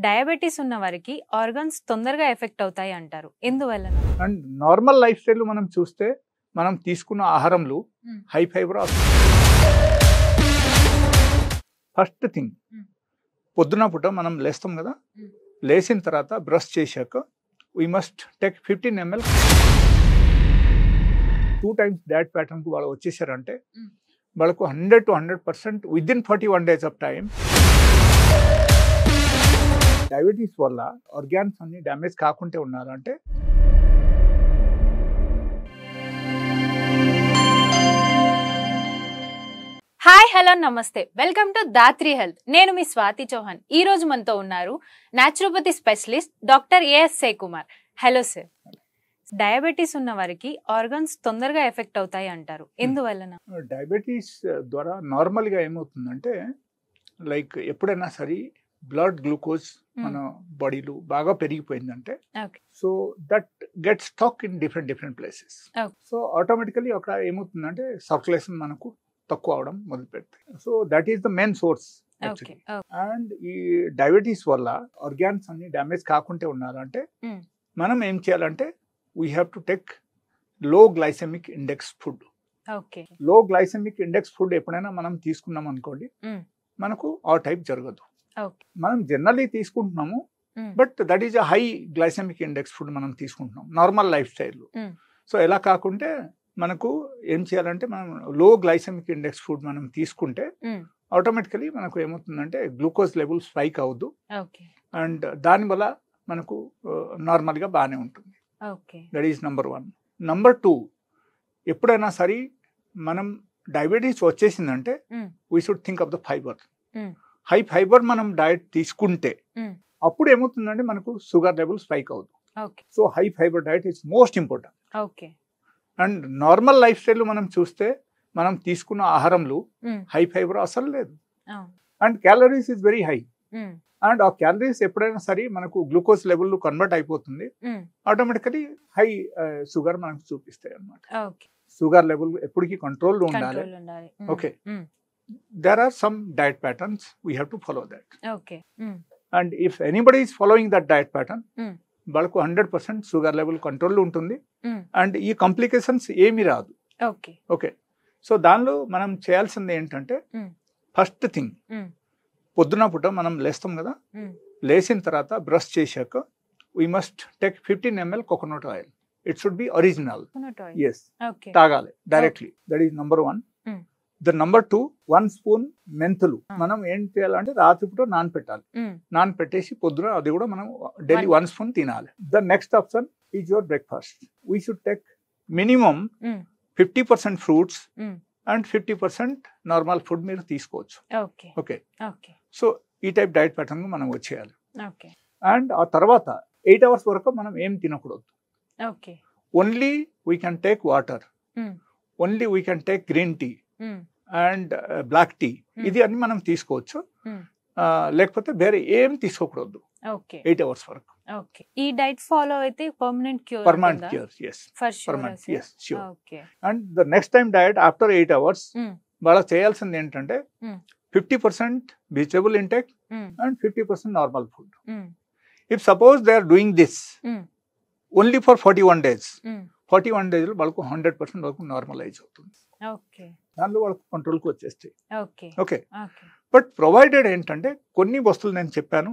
Diabetes ఉన్న వారికి organs తొందరగా ఎఫెక్ట్ అవుతాయి అంటారు. ఎందువల్ల? అండ్ నార్మల్ లైఫ్ స్టైల్ మనం చూస్తే మనం తీసుకున్న ఆహారంలో హై ఫైబర్ ఫస్ట్ థింగ్ పొద్దున పూట మనం లేస్తాం కదా, లేచిన తర్వాత బ్రష్ చేశాక we must take 15 ml 2 times diet pattern కు వాళ్ళు వచ్చేసారంటే వాళ్ళకు 100 to 100% within 41 days of time diabetes వల్ల ఆర్గాన్స్ అన్ని డ్యామేజ్ కాకుంటే ఉన్నారు అంటే హాయ్ హలో నమస్తే, వెల్కమ్ టు దాత్రి హెల్త్. నేను మీ స్వాతి చౌహాన్. ఈ రోజు మనతో ఉన్నారు naturopathy specialist doctor AS Kumar. Hello sir. Diabetes ఉన్న వారికి ఆర్గన్స్ తొందరగా ఎఫెక్ట్ అవుతాయి అంటారు. ఎందువలన? డయాబెటీస్ ద్వారా నార్మల్ గా ఏమవుతుందంటే లైక్ ఎప్పుడైనా సరే బ్లడ్ గ్లూకోజ్ మన బాడీలో బాగా పెరిగిపోయిందంటే so that get stuck in different places. So automatically అక్కడ ఏమవుతుందంటే సర్క్యులేషన్ మనకు తక్కువ అవడం మొదలు పెడతాయి. So that is the main source. And ఈ డయాబెటీస్ వల్ల ఆర్గాన్స్ అన్ని డ్యామేజ్ కాకుంటే ఉన్నారంటే మనం ఏం చేయాలంటే we have to take low glycemic index food. Low glycemic index food ఎప్పుడైనా మనం తీసుకున్నాం అనుకోండి, మనకు ఆ టైప్ జరగదు. మనం జనరల్లీ తీసుకుంటున్నాము, but that is a high glycemic index food మనం తీసుకుంటున్నాం నార్మల్ లైఫ్ స్టైల్. సో ఎలా కాకుంటే మనకు ఏం చేయాలంటే మనం లో గ్లైసెమిక్ ఇండెక్స్ ఫుడ్ మనం తీసుకుంటే ఆటోమేటికలీ మనకు ఏమవుతుందంటే గ్లూకోజ్ లెవెల్ స్పైక్ అవ్వద్దు, అండ్ దానివల్ల మనకు నార్మల్గా బాగానే ఉంటుంది. That is number 1. నంబర్ 2, ఎప్పుడైనా సరే మనం డయాబెటీస్ వచ్చేసిందంటే we should think of the fibre. High fibre మనం డైట్ తీసుకుంటే అప్పుడు ఏమవుతుందంటే మనకు షుగర్ లెవెల్ స్పైక్ అవ్వదు. So high fibre diet is most important. And normal lifestyle మనం చూస్తే మనం తీసుకున్న ఆహారంలో హై ఫైబర్ అసలు లేదు, and calories is very high. And ఆ క్యాలరీస్ ఎప్పుడైనా సరే మనకు గ్లూకోజ్ లెవెల్ కన్వర్ట్ అయిపోతుంది, ఆటోమేటికలీ హై షుగర్ మనకు చూపిస్తాయి అన్నమాట. షుగర్ లెవెల్ ఎప్పటికీ కంట్రోల్ ఉండాలి. Okay, there are some diet patterns, we have to follow that. And if anybody is following that diet pattern, వాళ్ళకు 100% షుగర్ లెవెల్ కంట్రోల్ ఉంటుంది, and ఈ complications ఏమీ రాదు. ఓకే, సో దానిలో మనం చేయాల్సింది ఏంటంటే ఫస్ట్ థింగ్ పొద్దున పూట మనం లేస్తాం కదా, లేచిన తర్వాత బ్రష్ చేశాక we must take 15 ml coconut oil. It should be original. Yes, తాగాలి directly. That is number 1. The number 2, 1 spoon మెంతులు మనం ఏం చేయాలంటే రాత్రిపూట నానపెట్టాలి. నానపెట్టేసి పొద్దున అది కూడా మనం డైలీ 1 స్పూన్ తినాలి. The next option is your breakfast. We should take minimum 50% fruits and 50% normal food మీరు తీసుకోవచ్చు. ఓకే, సో ఈ టైప్ డైట్ ప్యాటర్న్ మనం వచ్చేయాలి. అండ్ ఆ తర్వాత 8 hours వరకు మనం ఏం తినకూడదు. Only we can take water, only we can take green tea and black tea. ఇది అన్ని మనం తీసుకోవచ్చు, లేకపోతే వేరే ఏం తీసుకోకూడదు 8 hours వరకు. ఈ డైట్ ఫాలో అయితే permanent cure. yes, permanent, yes, sure. And the next time diet after 8 hours వాళ్ళకి చేయాల్సింది ఏంటంటే 50% vegetable intake and 50% normal food. If suppose they are doing this only for 41 days, 41 days వాళ్ళకు 100% వరకు normalise అవుతుంది. దానిలో వాళ్ళకు కంట్రోల్కి వచ్చేస్తాయి. ఓకే, బట్ ప్రొవైడెడ్ ఏంటంటే కొన్ని వస్తువులు నేను చెప్పాను,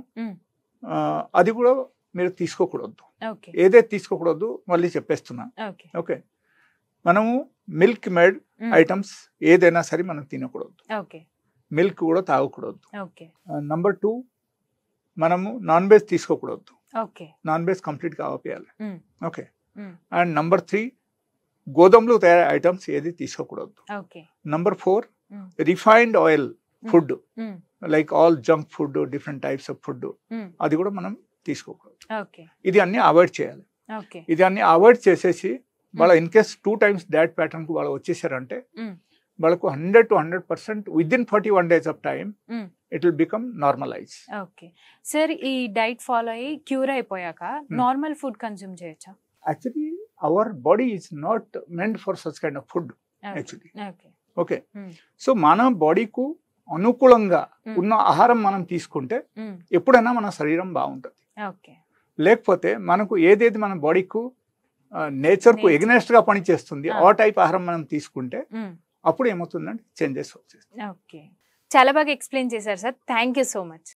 అది కూడా మీరు తీసుకోకూడదు. ఏదైతే తీసుకోకూడదు మళ్ళీ చెప్పేస్తున్నా. ఓకే, మనము మిల్క్ మేడ్ ఐటమ్స్ ఏదైనా సరే మనం తినకూడదు, మిల్క్ కూడా తాగకూడదు. నంబర్ 2, మనము నాన్ వెజ్ తీసుకోకూడదు, నాన్ వెజ్ కంప్లీట్గా ఆపేయాలి. ఓకే, అండ్ నంబర్ 3, గోధుమలు తయారు ఐటమ్స్ ఏది తీసుకోకూడదు. Number 4, refined oil food like all junk food, different types of food, అది కూడా మనం తీసుకోకూడదు. ఇది అన్ని అవాయిడ్ చేయాలి. ఇది అన్ని అవాయిడ్ చేసేసి వాళ్ళ in case 2 times diet pattern కు వాళ్ళు వచ్చేసారంటే వాళ్ళకు 100 to 100% within 41 days of time it will become normalise. Okay sir, ఈ డైట్ ఫాలో అయ్యి క్యూర్ అయిపోయాక నార్మల్ ఫుడ్ కన్స్యూమ్ చేయొచ్చా? Actually, our body is not meant for such kind of food. Actually, okay. So, mana body ku అనుకూలంగా ఉన్న ఆహారం మనం తీసుకుంటే ఎప్పుడైనా మన శరీరం బాగుంటుంది. ఓకే. లేకపోతే మనకు ఏదేది మన బాడీకు నేచర్కు ఎగ్నెస్ట్ గా పనిచేస్తుంది ఆ టైప్ ఆహారం మనం తీసుకుంటే అప్పుడు ఏమవుతుందంటే చేంజెస్ వచ్చేస్తాయి. ఓకే, చాలా బాగా ఎక్స్ప్లెయిన్ చేశారు sir. Thank you so much.